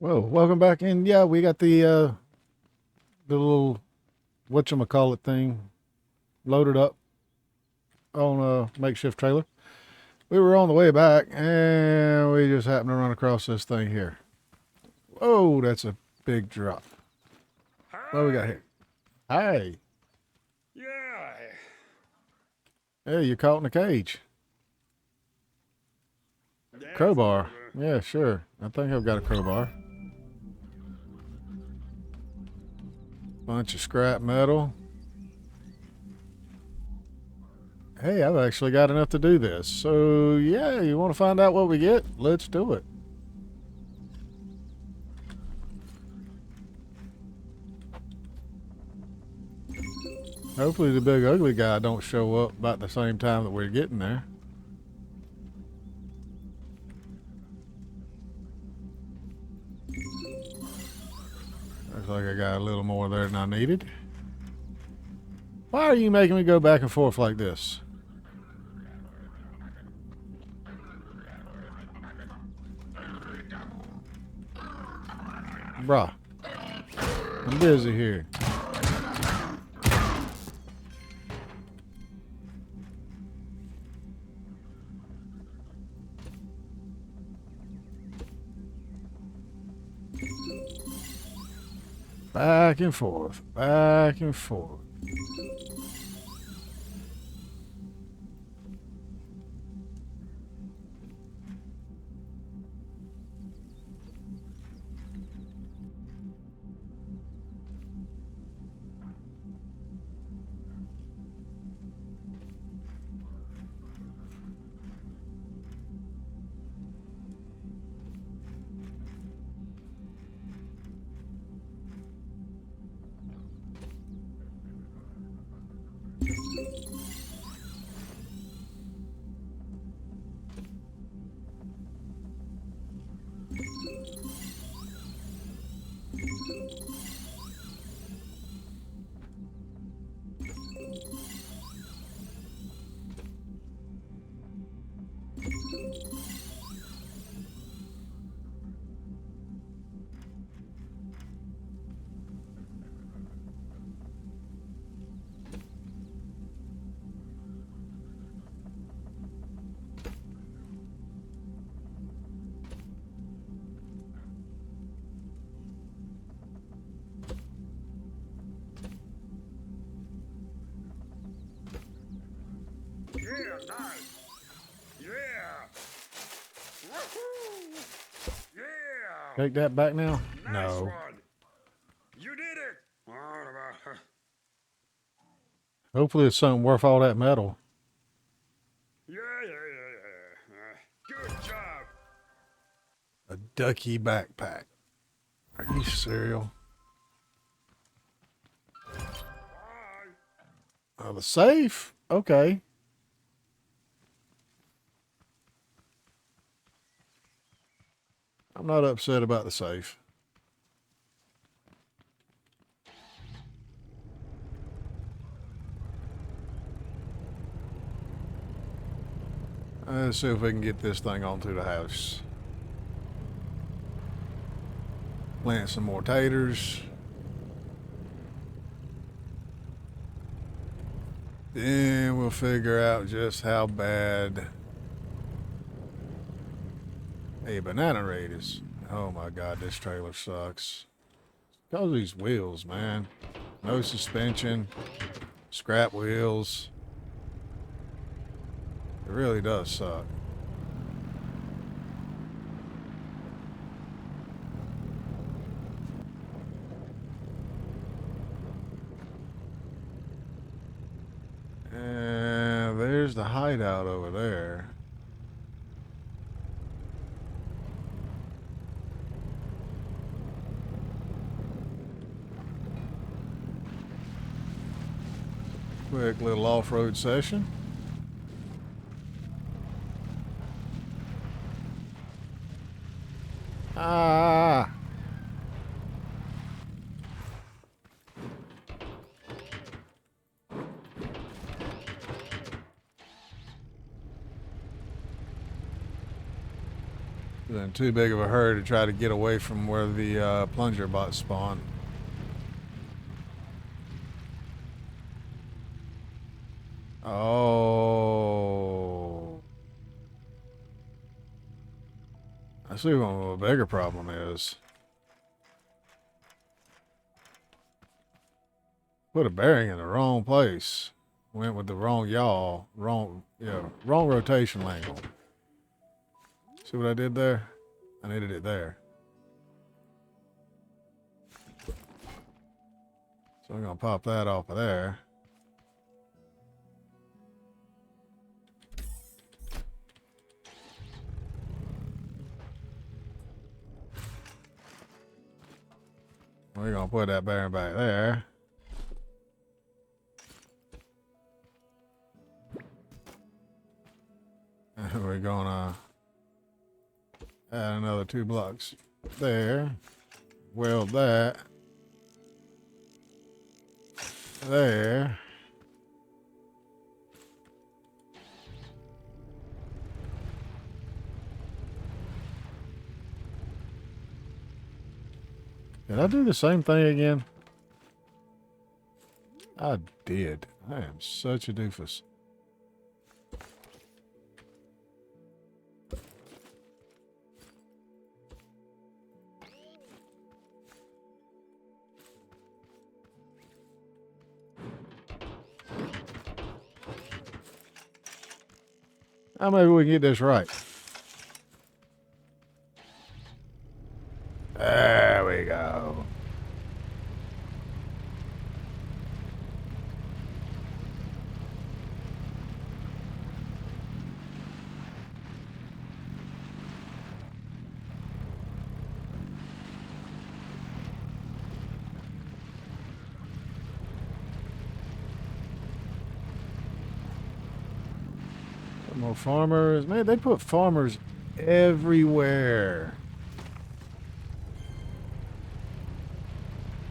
Well, welcome back in. Yeah, we got the little whatchamacallit thing loaded up on a makeshift trailer. We were on the way back and we just happened to run across this thing here. Whoa, that's a big drop. What we got Hi. here? Hi. Yeah. Hey, you're caught in a cage. That's Crowbar. Yeah, sure. I think I've got a crowbar. Bunch of scrap metal. Hey, I've actually got enough to do this. So, yeah, you want to find out what we get? Let's do it. Hopefully the big ugly guy don't show up about the same time that we're getting there. Looks like I got a little more there than I needed. Why are you making me go back and forth like this? Bruh, I'm busy here. Back and forth, back and forth. Yeah, nice. Yeah. Woohoo. Yeah. Take that back now? Nice No. one. You did it. What about? Hopefully it's something worth all that metal. Yeah. Good job. A ducky backpack. Are you serial? Bye. Oh, the safe? Okay. I'm not upset about the safe. Let's see if we can get this thing onto the house. Plant some more taters. Then we'll figure out just how bad a banana raid is. Oh my god, this trailer sucks. Because of these wheels, man. No suspension. Scrap wheels. It really does suck. And there's the hideout over there. Quick little off-road session. Ah! was in too big of a hurry to try to get away from where the plunger bots spawn. Oh. I see what the bigger problem is. Put a bearing in the wrong place. Went with the wrong yaw. Wrong rotation angle. See what I did there? I needed it there. So I'm going to pop that off of there. We're going to put that bearing back there. And we're going to add another 2 blocks there. Weld that. There. Did I do the same thing again? I did. I am such a doofus. Now maybe we can get this right. There we go. Some more farmers. Man, they put farmers everywhere.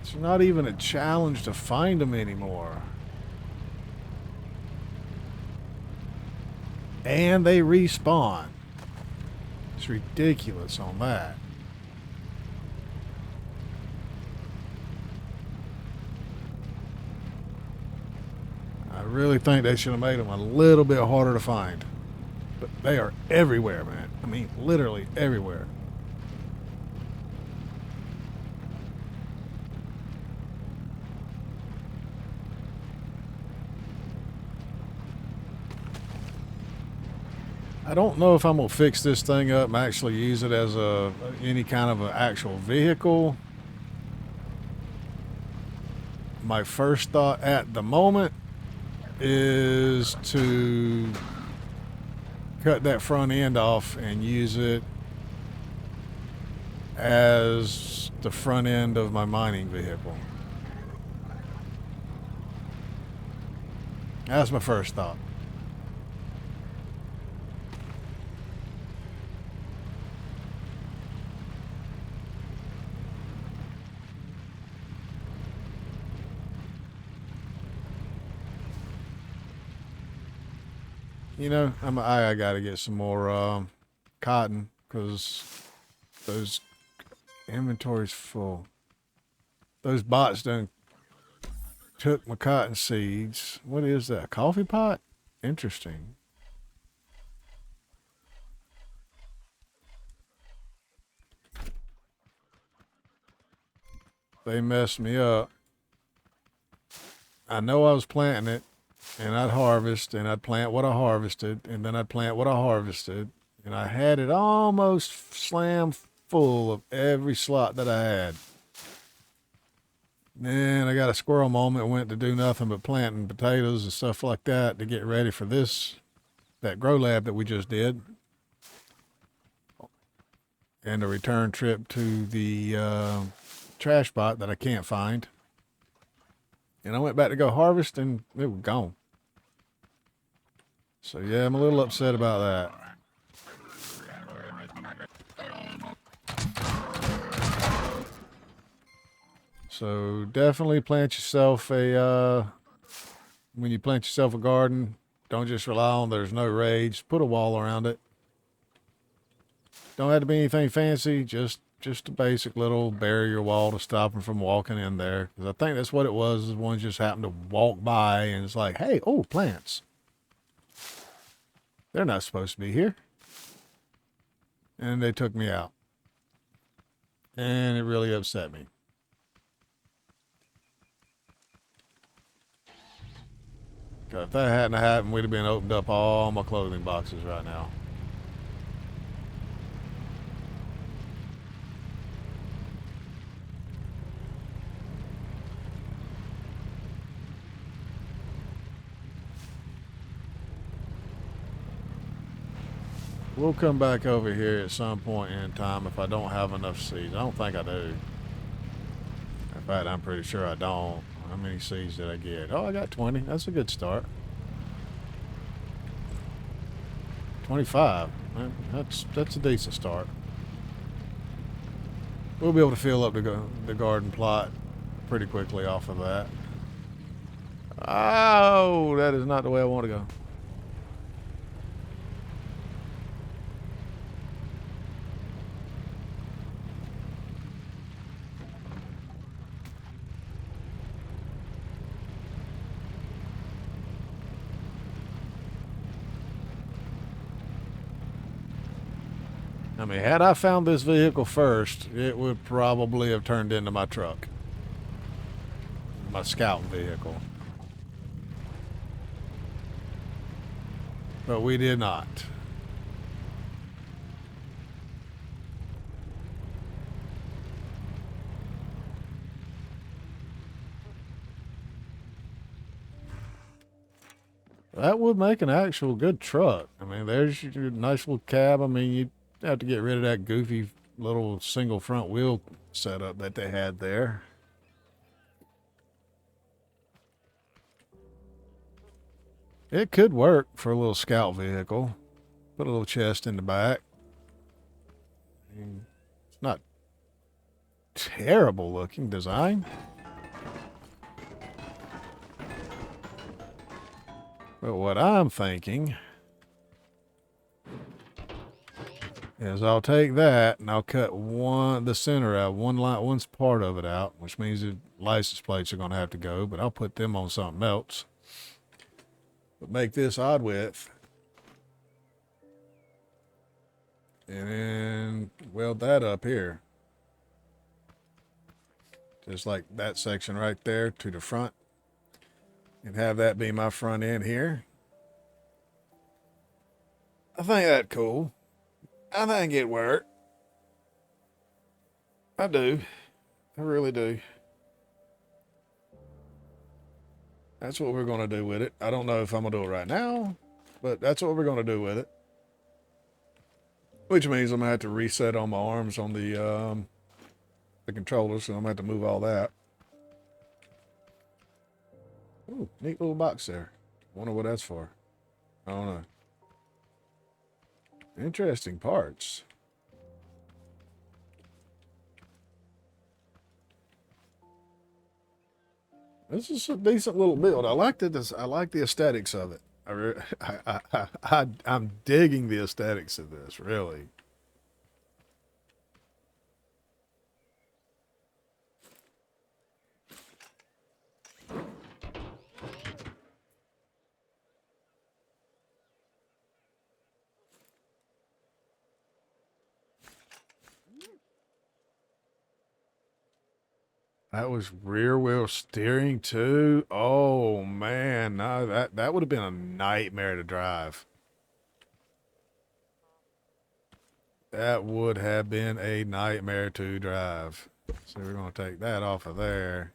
It's not even a challenge to find them anymore. And they respawn. It's ridiculous on that. I really think they should have made them a little bit harder to find. But they are everywhere, man. I mean, literally everywhere. I don't know if I'm gonna fix this thing up and actually use it as any kind of an actual vehicle. My first thought at the moment is to cut that front end off and use it as the front end of my mining vehicle. That's my first thought. You know, I gotta get some more cotton because those inventory's full. Those bots done took my cotton seeds. What is that? A coffee pot? Interesting. They messed me up. I know I was planting it. And I'd harvest, and I'd plant what I harvested, and then I'd plant what I harvested. And I had it almost slam full of every slot that I had. Then I got a squirrel moment and went to do nothing but planting potatoes and stuff like that to get ready for that grow lab that we just did. And a return trip to the trash spot that I can't find. And I went back to go harvest, and it was gone. So yeah, I'm a little upset about that. So definitely plant yourself when you plant yourself a garden, don't just rely on there's no rage. Put a wall around it. Don't have to be anything fancy. Just a basic little barrier wall to stop them from walking in there. Because I think that's what it was. Is one just happened to walk by and it's like, hey, oh, plants. They're not supposed to be here. And they took me out. And it really upset me. If that hadn't happened, we'd have been opened up all my clothing boxes right now. We'll come back over here at some point in time if I don't have enough seeds. I don't think I do. In fact, I'm pretty sure I don't. How many seeds did I get? Oh, I got 20. That's a good start. 25. That's a decent start. We'll be able to fill up the garden plot pretty quickly off of that. Oh, that is not the way I want to go. I mean, had I found this vehicle first, it would probably have turned into my truck. My scouting vehicle. But we did not. That would make an actual good truck. I mean, there's your nice little cab. I mean, you have to get rid of that goofy little single front wheel setup that they had there. It could work for a little scout vehicle. Put a little chest in the back. I mean, it's not terrible looking design. But what I'm thinking is I'll take that and I'll cut the center out, one part of it out, which means the license plates are going to have to go, but I'll put them on something else. But make this odd width. And then weld that up here. Just like that section right there to the front. And have that be my front end here. I think that's cool. I think it worked. I do. I really do. That's what we're going to do with it. I don't know if I'm going to do it right now, but that's what we're going to do with it. Which means I'm going to have to reset on my arms on the controller, so I'm going to have to move all that. Ooh, neat little box there. Wonder what that's for. I don't know. Interesting parts. This is a decent little build. I like I like the aesthetics of it. I'm digging the aesthetics of this, really. That was rear wheel steering too. Oh man, no, that would have been a nightmare to drive. That would have been a nightmare to drive. So we're gonna take that off of there.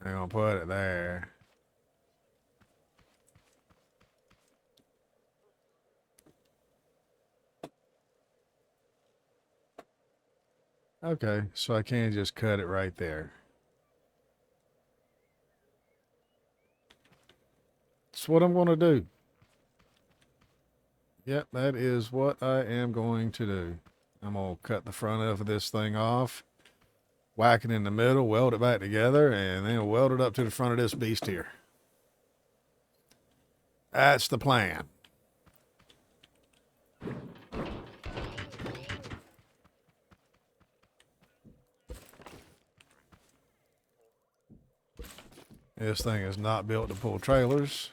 I'm gonna put it there. Okay, so I can just cut it right there. That's what I'm going to do. Yep, that is what I am going to do. I'm going to cut the front of this thing off, whack it in the middle, weld it back together, and then weld it up to the front of this beast here. That's the plan. This thing is not built to pull trailers.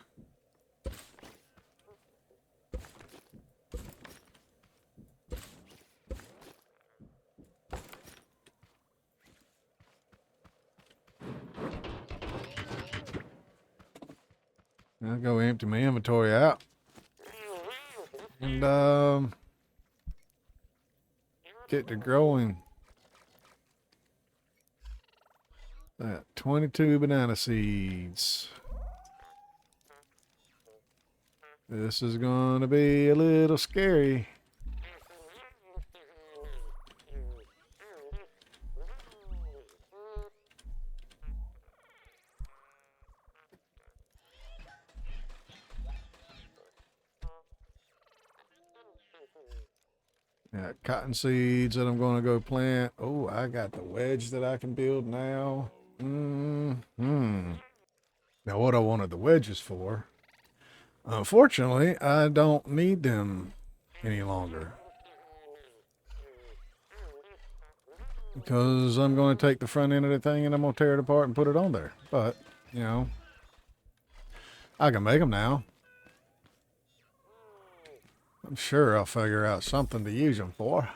I'll go empty my inventory out. And get to growing. 22 banana seeds. This is gonna be a little scary. Got cotton seeds that I'm going to go plant. Oh, I got the wedge that I can build now. Now, what I wanted the wedges for, unfortunately, I don't need them any longer. Because I'm going to take the front end of the thing and I'm going to tear it apart and put it on there. But, you know, I can make them now. I'm sure I'll figure out something to use them for.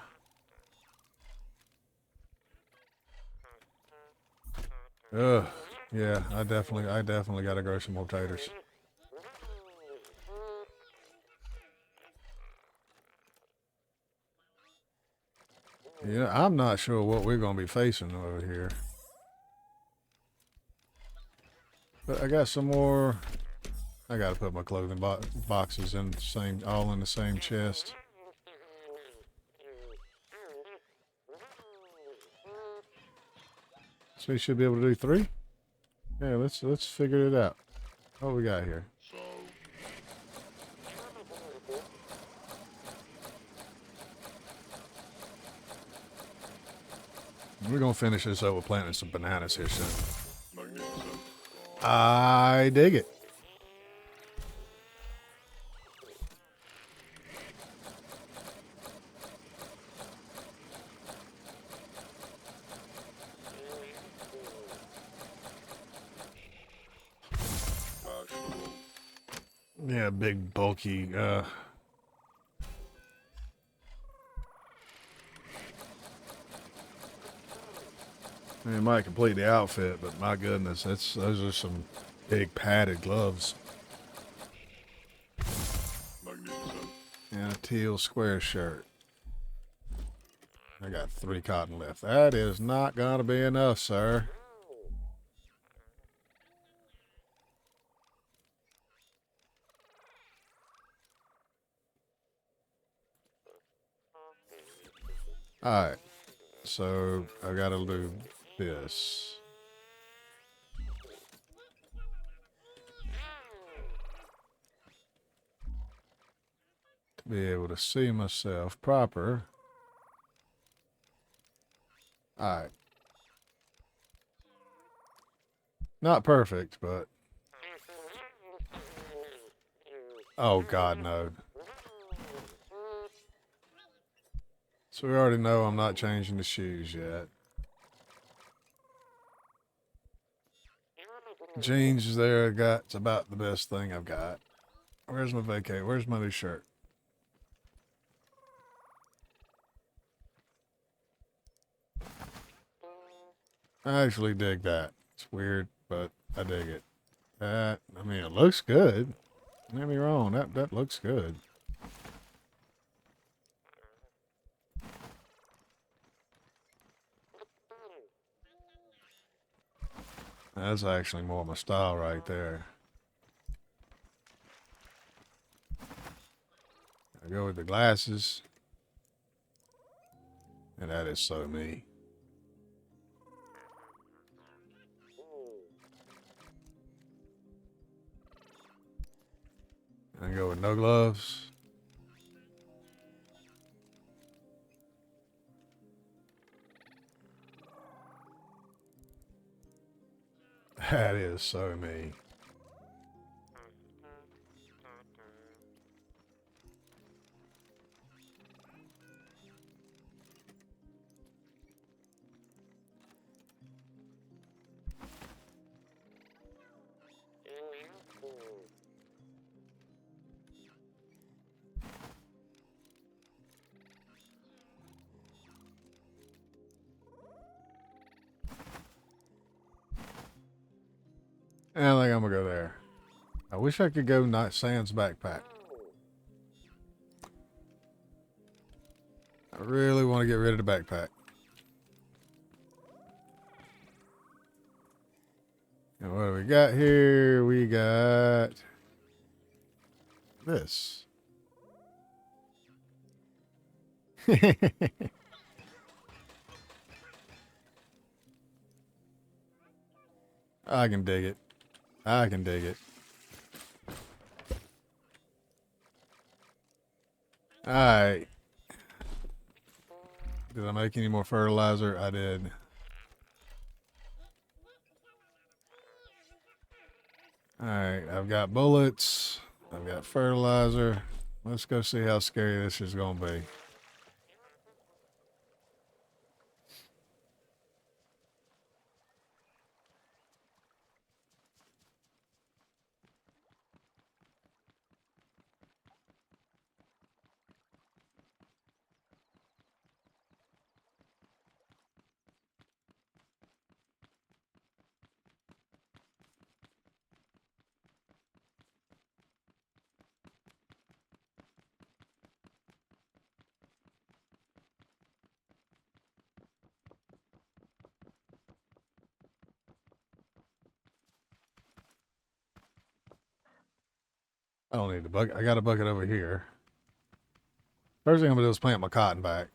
Ugh, yeah, I definitely got to grow some more taters. Yeah, I'm not sure what we're going to be facing over here. But I got some more. I got to put my clothing boxes in the same, all in the same chest. So we should be able to do 3. Yeah, let's figure it out. What we got here? We're gonna finish this up with planting some bananas here soon. I dig it. Yeah, big bulky. It might complete the outfit, but my goodness, those are some big padded gloves. And a teal square shirt. I got 3 cotton left. That is not gonna be enough, sir. Alright. So I gotta do this. To be able to see myself proper. Alright. Not perfect, but... Oh God, no. So we already know I'm not changing the shoes yet. Jeans is there. It's about the best thing I've got. Where's my vacay? Where's my new shirt? I actually dig that. It's weird, but I dig it. I mean, it looks good. Don't get me wrong. That looks good. That's actually more my style right there. I go with the glasses. And that is so me. I go with no gloves. That is so me. I think I'm gonna go there. I wish I could go Night Sands backpack. I really want to get rid of the backpack. And what do we got here? We got this. I can dig it. I can dig it. Alright. Did I make any more fertilizer? I did. Alright, I've got bullets. I've got fertilizer. Let's go see how scary this is going to be. I don't need the bucket. I got a bucket over here. First thing I'm going to do is plant my cotton back.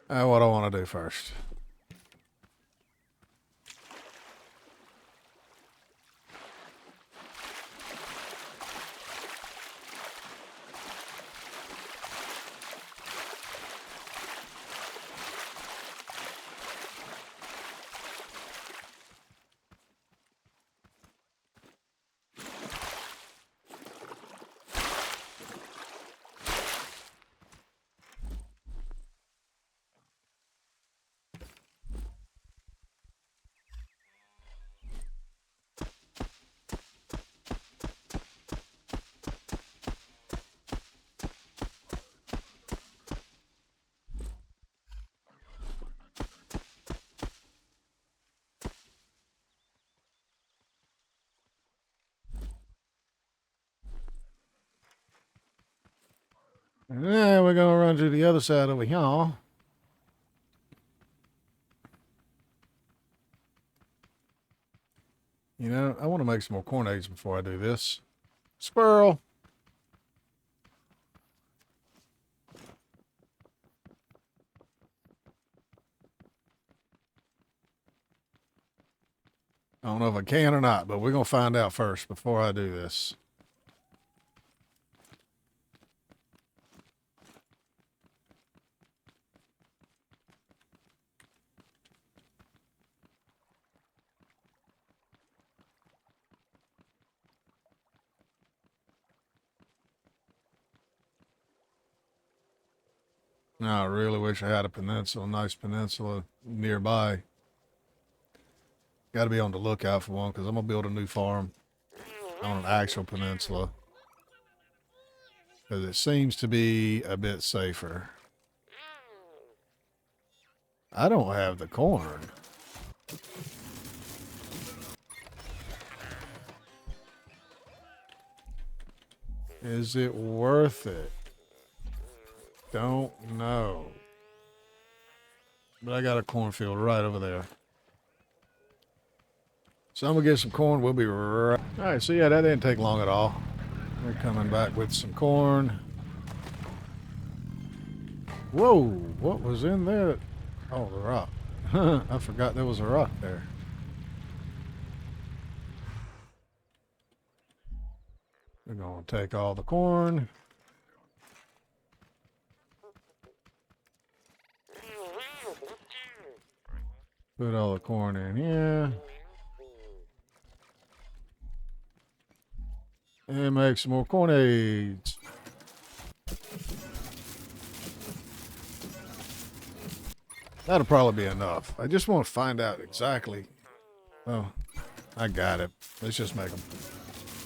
What I want to do first. And then we're going to run to the other side over here. You know, I want to make some more corn eggs before I do this. Squirrel. I don't know if I can or not, but we're going to find out first before I do this. Now, I really wish I had a nice peninsula nearby. Got to be on the lookout for one because I'm going to build a new farm on an actual peninsula. Because it seems to be a bit safer. I don't have the corn. Is it worth it? Don't know. But I got a cornfield right over there. So I'm going to get some corn. We'll be right. All right, so yeah, that didn't take long at all. We're coming back with some corn. Whoa, what was in there? Oh, the rock. I forgot there was a rock there. We're going to take all the corn. Put all the corn in here. And make some more corn eggs. That'll probably be enough. I just want to find out exactly. Oh, I got it. Let's just make them.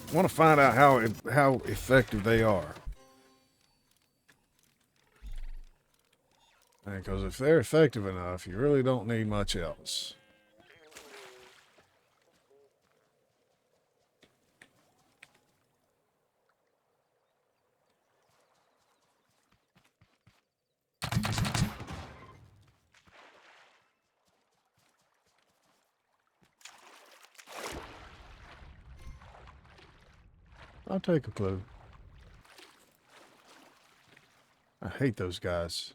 I want to find out how effective they are. Because if they're effective enough, you really don't need much else. I'll take a clue. I hate those guys.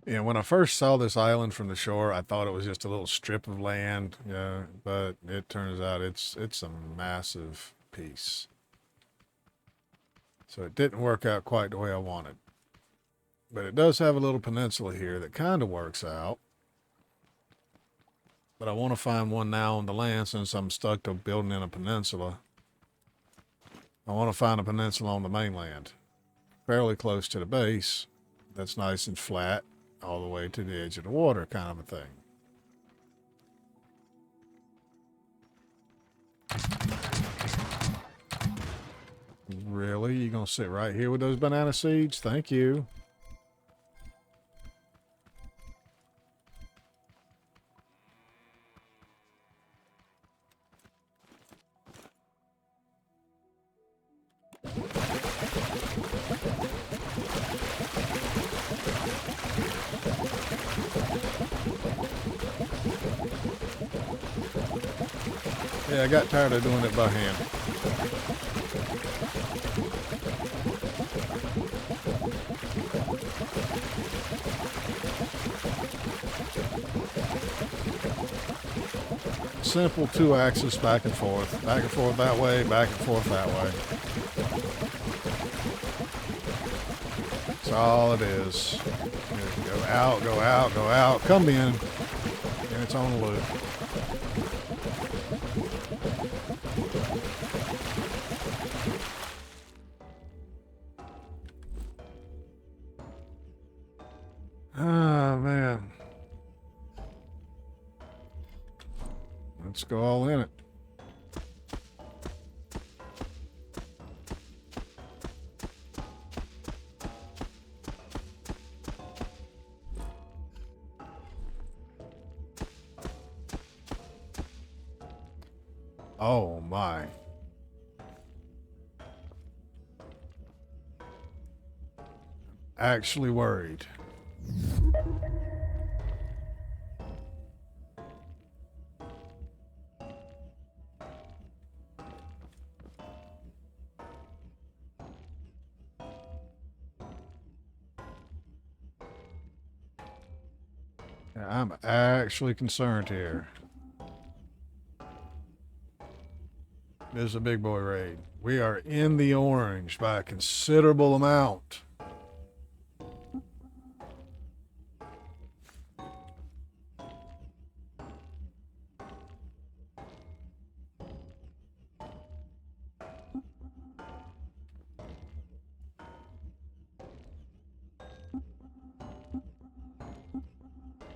Yeah, when I first saw this island from the shore, I thought it was just a little strip of land. Yeah, but it turns out it's a massive piece. So it didn't work out quite the way I wanted. But it does have a little peninsula here that kind of works out. But I want to find one now on the land since I'm stuck to building in a peninsula. I want to find a peninsula on the mainland, fairly close to the base. That's nice and flat, all the way to the edge of the water, kind of a thing. Really? You gonna sit right here with those banana seeds? Thank you. Yeah, I got tired of doing it by hand. Simple 2-axis back and forth that way, back and forth that way. That's all it is. Go out, go out, go out, come in, and it's on the loop. Ah, man. Let's go all in it. Oh my. Actually worried. I'm actually concerned here. This is a big boy raid. We are in the orange by a considerable amount.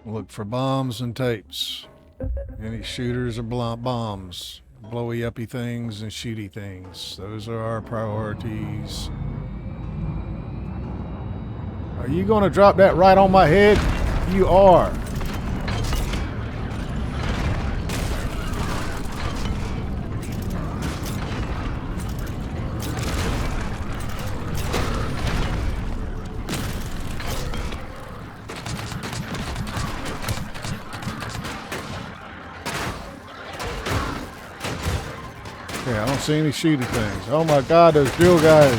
Look for bombs and tapes. Any shooters or bombs. Blowy uppy things and shooty things. Those are our priorities. Are you going to drop that right on my head? You are. Okay, I don't see any shooty things. Oh my God, those drill guys.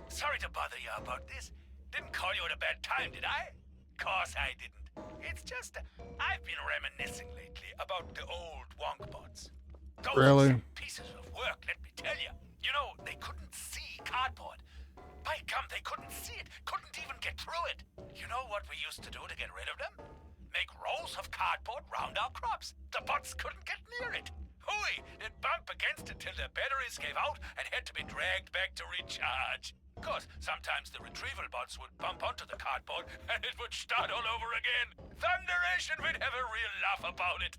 Sorry to bother you about this. Didn't call you at a bad time, did I? course I didn't. It's just, I've been reminiscing lately about the old wonkbots. Those were Really? some pieces of work, let me tell you. You know, they couldn't see cardboard. By gum, they couldn't see it, couldn't even get through it. You know what we used to do to get rid of them? Make rolls of cardboard round our crops. The bots couldn't get near it. Hooey, they'd bump against it till their batteries gave out and had to be dragged back to recharge. Of course, sometimes the retrieval bots would bump onto the cardboard and it would start all over again. Thunderation, we'd have a real laugh about it.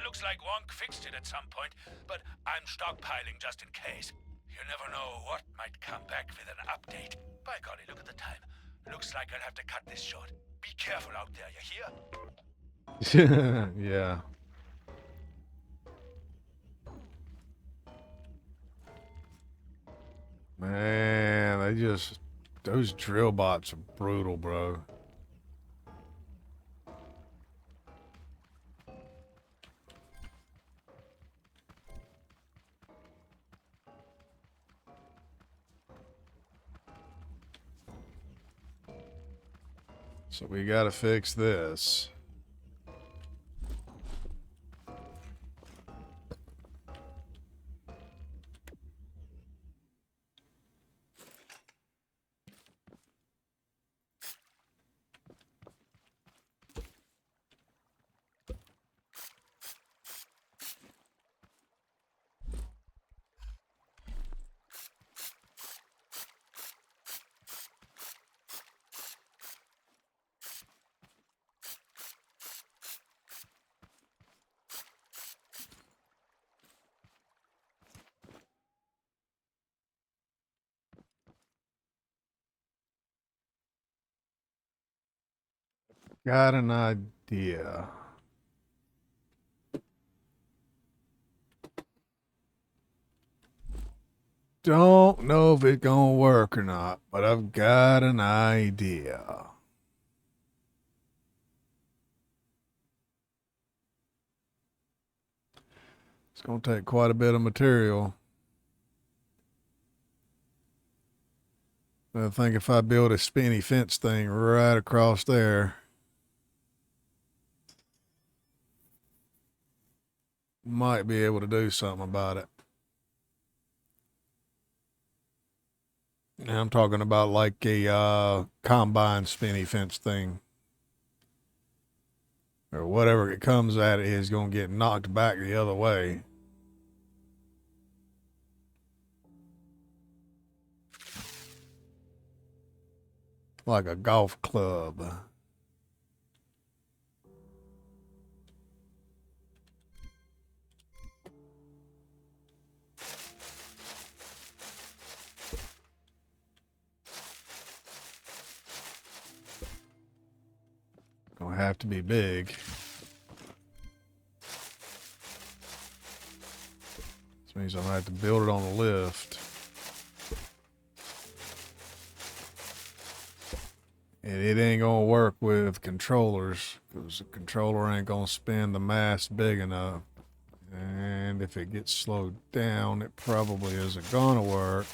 Looks like Wonk fixed it at some point, but I'm stockpiling just in case. You never know what might come back with an update. By golly, look at the time. Looks like I'll have to cut this short. Be careful out there, you hear? Yeah. Man, those drill bots are brutal, bro. So we gotta fix this. Got an idea. Don't know if it's gonna work or not, but I've got an idea. It's gonna take quite a bit of material. I think if I build a spinny fence thing right across there, might be able to do something about it. Now I'm talking about like a combine spinny fence thing. Or whatever it comes at it is going to get knocked back the other way. Like a golf club. Gonna have to be big. This means I'm gonna have to build it on a lift. And it ain't gonna work with controllers because the controller ain't gonna spin the mass big enough. And if it gets slowed down, it probably isn't gonna work.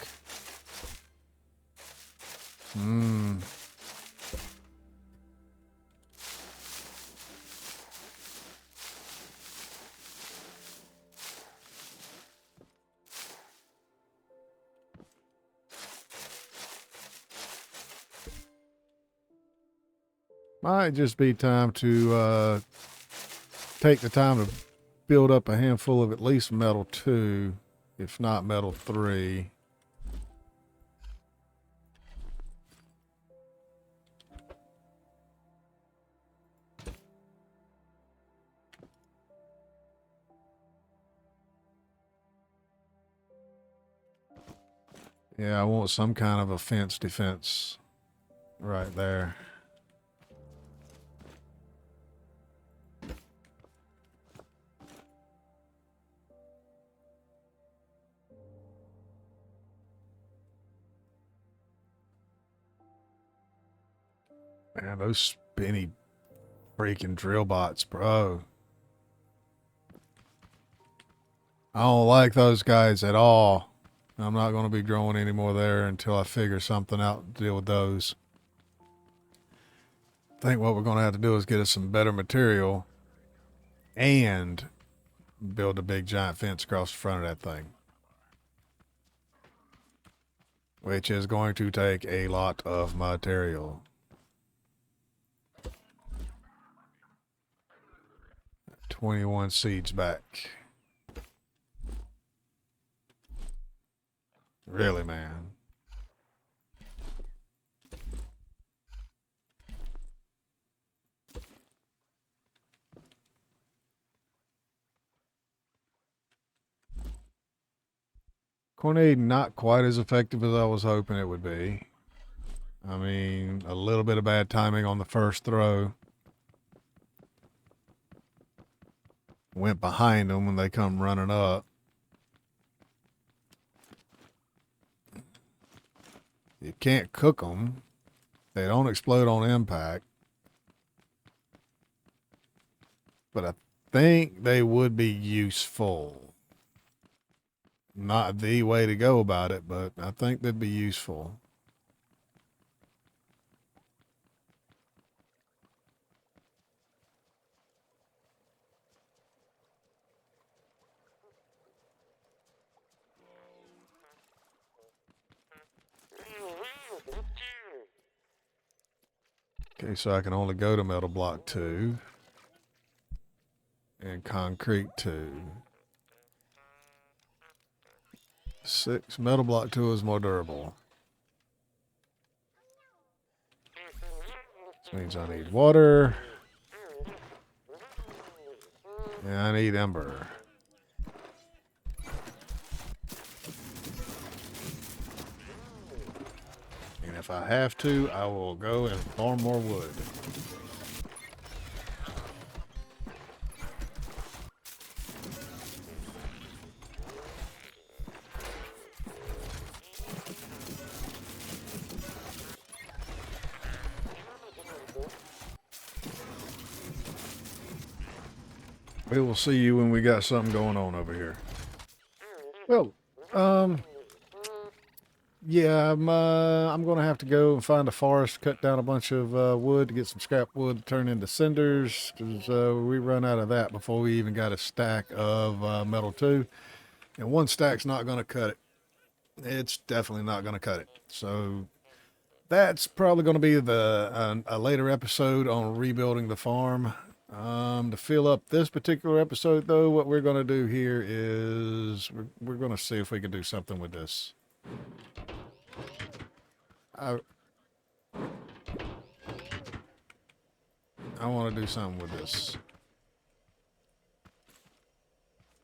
Might just be time to take the time to build up a handful of at least metal 2, if not metal 3. Yeah, I want some kind of a fence defense right there. Man, those spinny freaking drill bots, bro. I don't like those guys at all. I'm not going to be growing any more there until I figure something out to deal with those. I think what we're going to have to do is get us some better material and build a big giant fence across the front of that thing. Which is going to take a lot of material. "21 seeds back." Really, man? Cornade not quite as effective as I was hoping it would be. I mean, a little bit of bad timing on the first throw. Went behind them when they come running up. You can't cook them. They don't explode on impact. But I think they would be useful. Not the way to go about it, but I think they'd be useful. Okay, so I can only go to metal block 2 and concrete 2. 6. Metal block 2 is more durable. This means I need water. And I need ember. And if I have to, I will go and farm more wood. We will see you when we got something going on over here. Well, yeah, I'm gonna have to go and find a forest, cut down a bunch of wood to get some scrap wood to turn into cinders, because we run out of that before we even got a stack of metal 2. And one stack's not gonna cut it. It's definitely not gonna cut it. So that's probably going to be a later episode on rebuilding the farm. To fill up this particular episode, though, what we're going to do here is we're going to see if we can do something with this. I want to do something with this.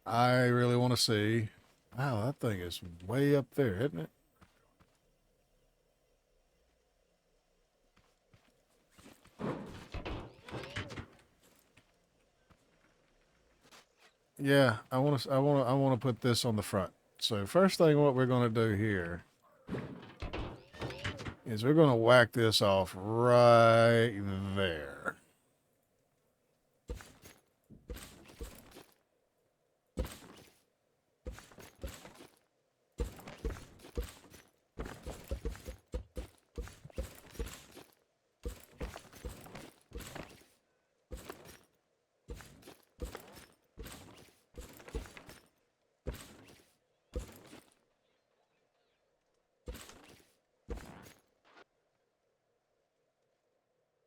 I really want to see. Wow, that thing is way up there, isn't it? Yeah, I want to put this on the front. So first thing, what we're going to do here is we're going to whack this off right there.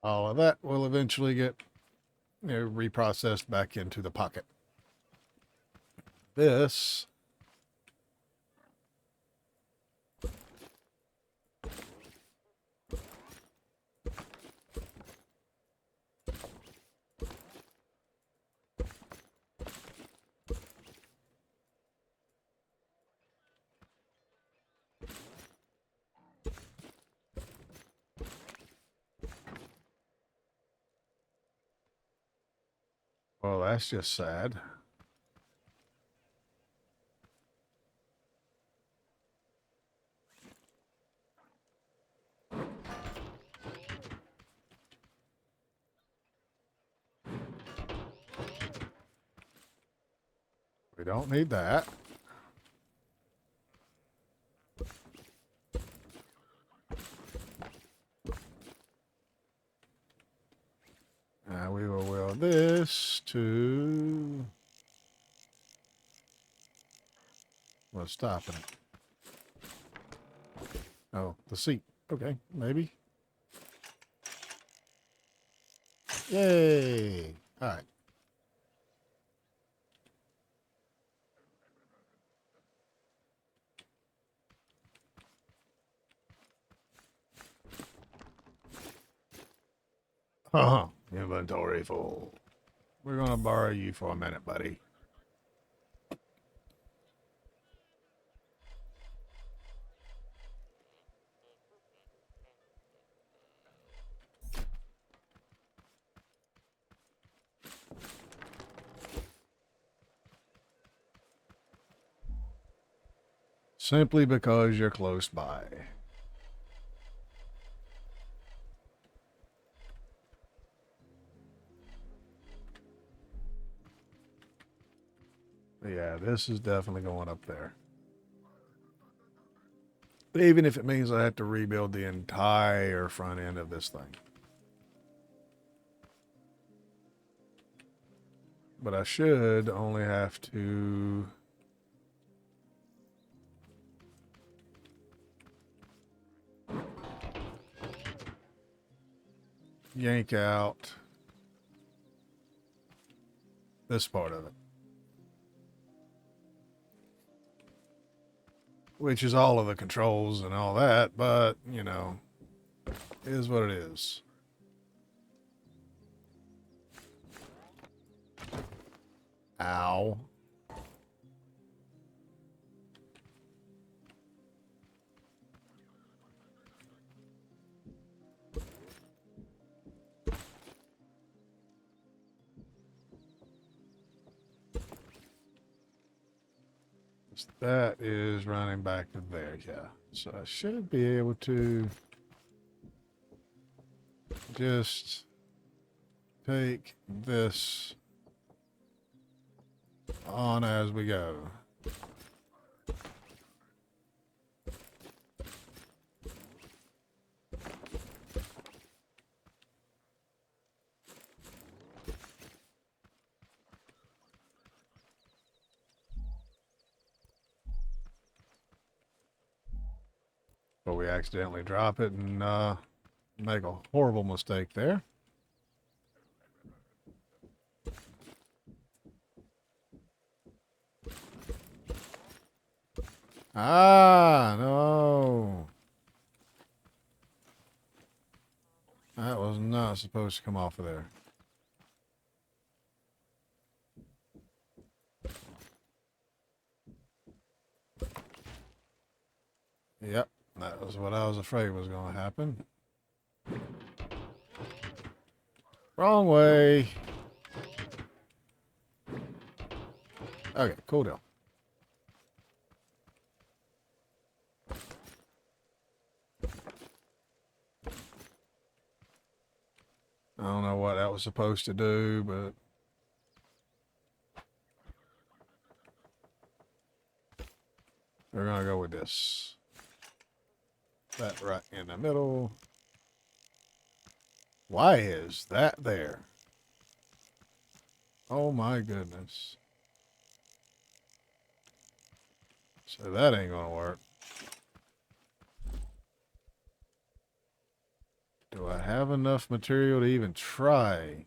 All of that will eventually get reprocessed back into the pocket. This well, that's just sad. We don't need that. We will weld this to what's stopping it? Oh, the seat. Okay, maybe. Yay! All right. Inventory full. We're gonna borrow you for a minute, buddy. Simply because you're close by. Yeah, this is definitely going up there. Even if it means I have to rebuild the entire front end of this thing. But I should only have to yank out this part of it. Which is all of the controls and all that, but, you know, it is what it is. Ow. That is running back to there, yeah. So I should be able to just take this on as we go. But we accidentally drop it and make a horrible mistake there. Ah, no. That was not supposed to come off of there. Yep, that was what I was afraid was going to happen. Wrong way. Okay, cool deal. I don't know what that was supposed to do, but we're going to go with this. That right in the middle. Why is that there? Oh my goodness. So that ain't going to work. Do I have enough material to even try?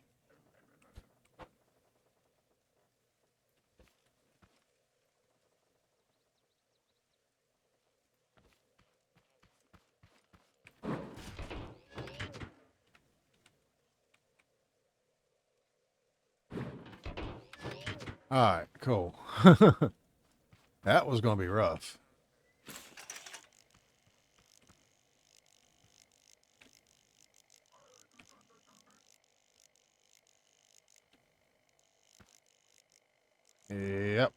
All right, cool. That was going to be rough. Yep.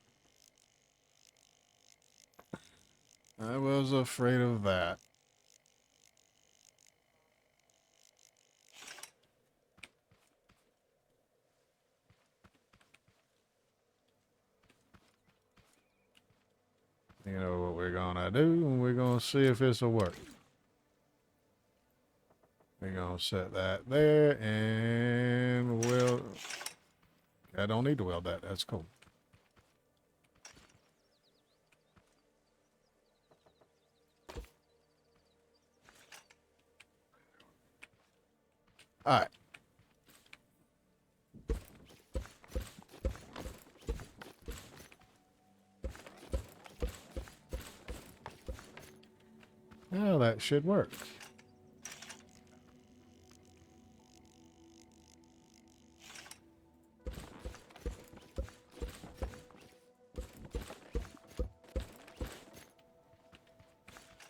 I was afraid of that. You know what we're gonna do, and we're gonna see if this will work. We're gonna set that there, and I don't need to weld that. That's cool. All right. Now that should work.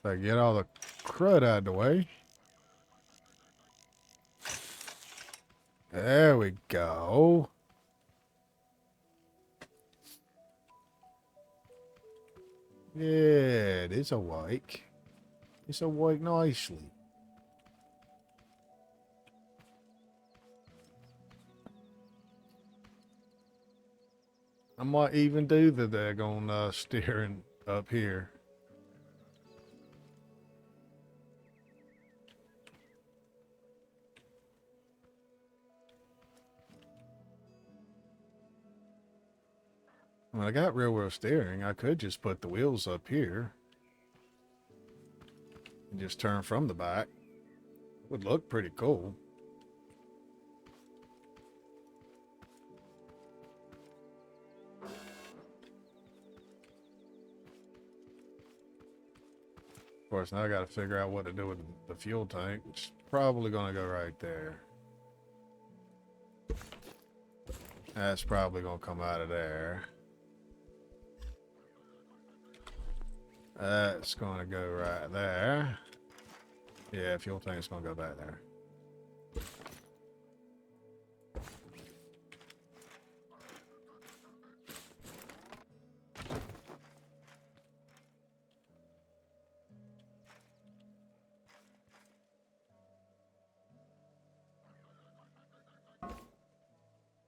If I get all the crud out of the way. There we go. Yeah, it is awake. It's awake nicely. I might even do the daggone steering up here. When I got rear wheel steering, I could just put the wheels up here and just turn from the back. Would look pretty cool. Of course, now I got to figure out what to do with the fuel tank, which is probably going to go right there. That's probably going to come out of there. That's going to go right there. Yeah, fuel tank's going to go back there.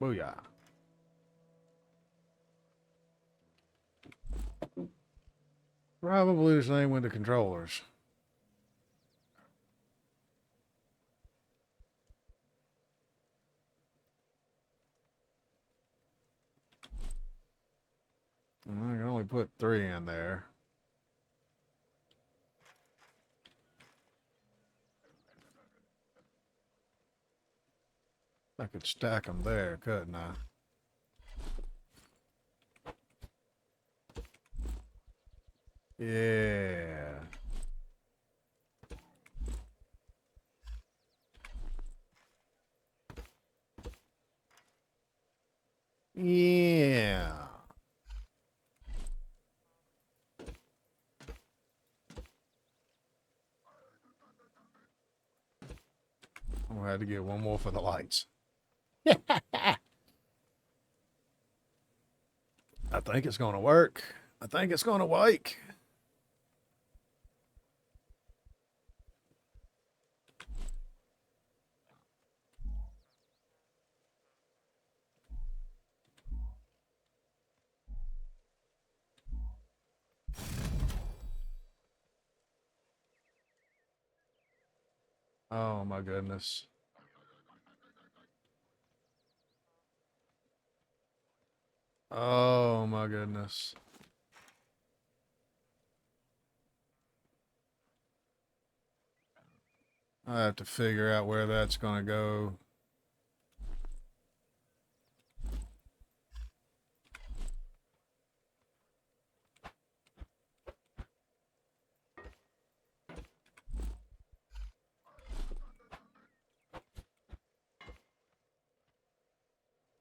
Booyah. Probably the same with the controllers. I can only put 3 in there. I could stack them there, couldn't I? Yeah. Yeah. I'm gonna have to get one more for the lights. I think it's gonna work. I think it's gonna wake. Oh my goodness. Oh my goodness. I have to figure out where that's gonna go.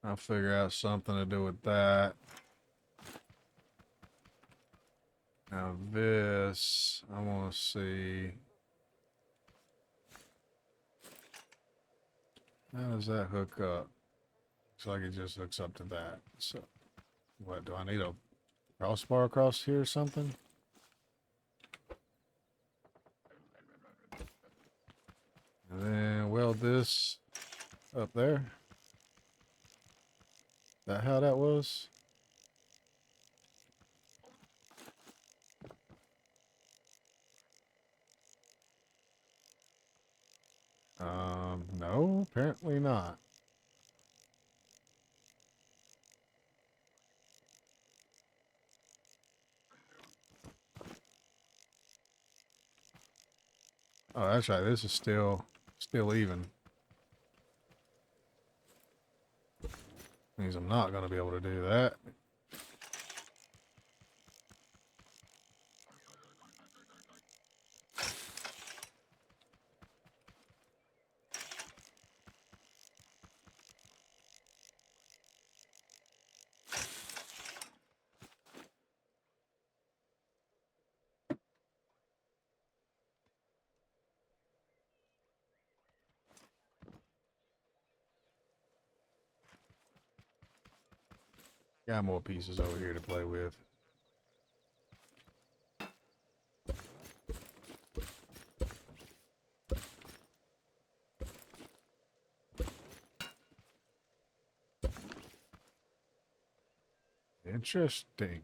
I'll figure out something to do with that. Now this, I want to see. How does that hook up? Looks like it just hooks up to that. So, what, do I need a crossbar across here or something? And then weld this up there. Is that how that was? No, apparently not. Oh, that's right. This is still even. Means I'm not going to be able to do that. Got more pieces over here to play with. Interesting.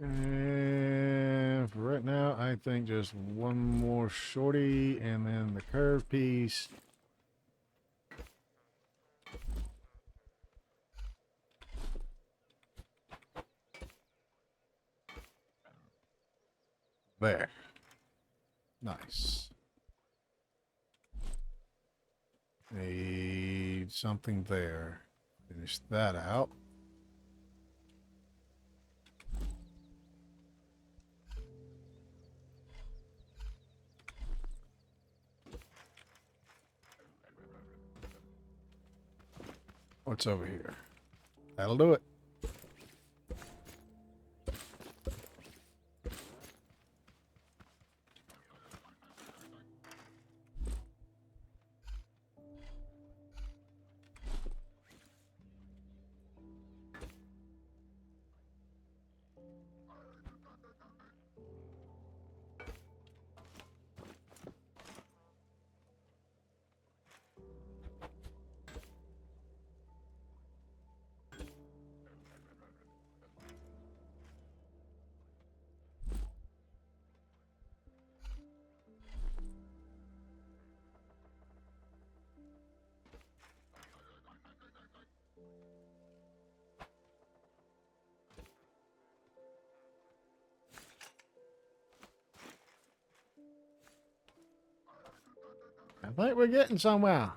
And for right now, I think just one more shorty and then the curve piece. There. Nice. Need something there. Finish that out. What's over here? That'll do it. I think we're getting somewhere.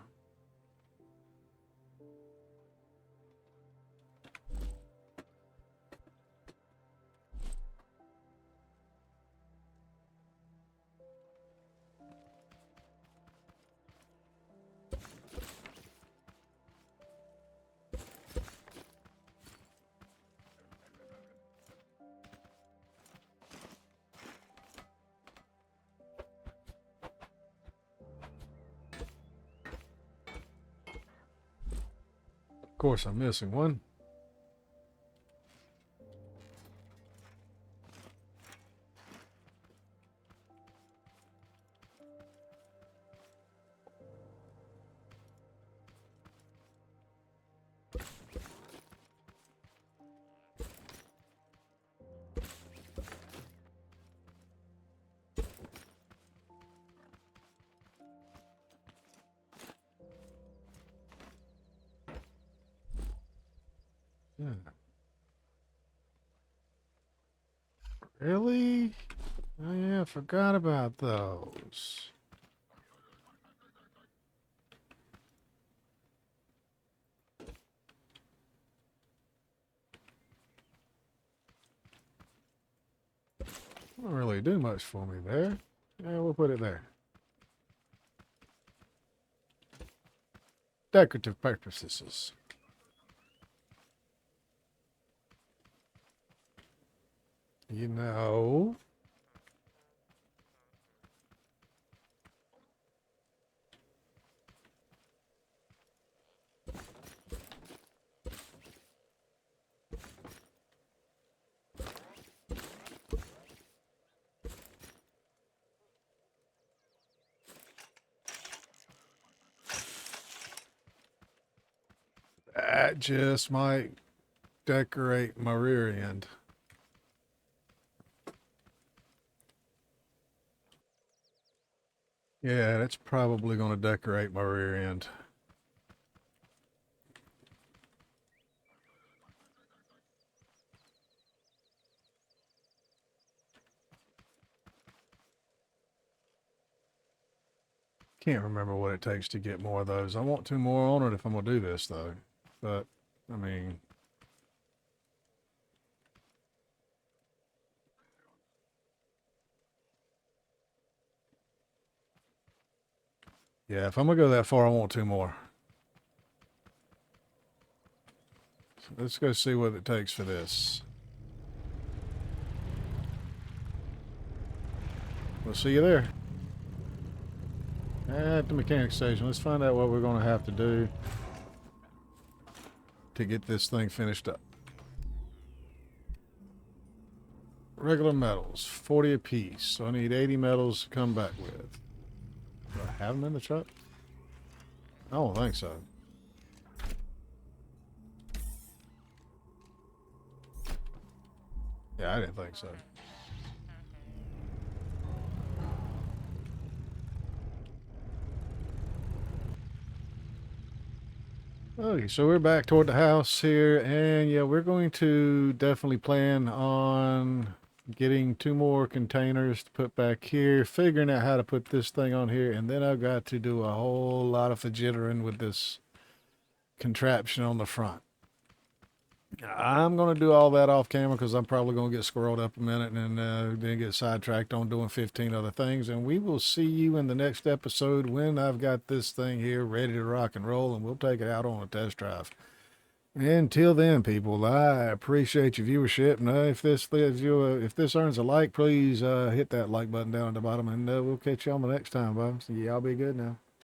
Of course, I'm missing one. Yeah. Really? Oh yeah, I forgot about those. Don't really do much for me there. Yeah, we'll put it there. Decorative purposes. You know. That just might decorate my rear end. Yeah, that's probably going to decorate my rear end. Can't remember what it takes to get more of those. I want two more on it if I'm going to do this, though. But, I mean... Yeah, if I'm going to go that far, I want two more. So let's go see what it takes for this. We'll see you there. At the mechanic station. Let's find out what we're going to have to do to get this thing finished up. Regular metals, 40 apiece. So I need 80 metals to come back with. Do I have them in the truck? I don't think so. Yeah, I didn't think so. Okay, so we're back toward the house here, and yeah, we're going to definitely plan on getting two more containers to put back here, figuring out how to put this thing on here, and then I've got to do a whole lot of fidgetering with this contraption on the front. I'm going to do all that off camera because I'm probably going to get squirreled up a minute and then get sidetracked on doing 15 other things. And we will see you in the next episode when I've got this thing here ready to rock and roll, and we'll take it out on a test drive. Until then, people, I appreciate your viewership. And if this earns a like, please hit that like button down at the bottom, and we'll catch you on the next time, bud. So y'all be good now.